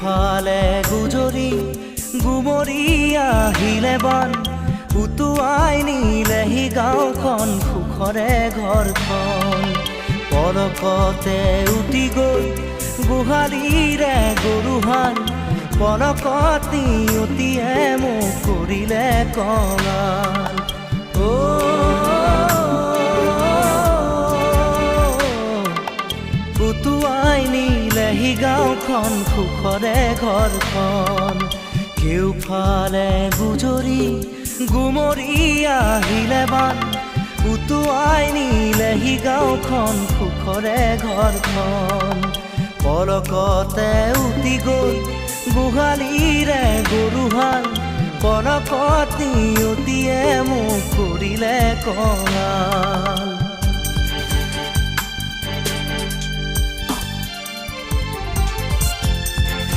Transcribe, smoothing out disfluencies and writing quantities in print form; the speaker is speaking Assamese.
কেউফালে গুজৰি গুমৰি আহিলে বান উটুৱাই নিলেহি গাঁওখন সুখৰে ঘৰখন পলকতে উটি গৈ গোহালিৰে গৰুহাল পলকত নিয়তিয়ে মোক কৰিলে কঙাল উটুৱাই নিলেহি গাঁওখন সুখৰে ঘৰখন কেউফালে গুজৰি গুমৰি আহিলে বান উটুৱাই নিলেহি গাঁওখন সুখৰে ঘৰখন পলকতে উটি গৈ গোহালিৰে গৰুহাল পলকত নিয়তিয়ে মোক কৰিলে কঙাল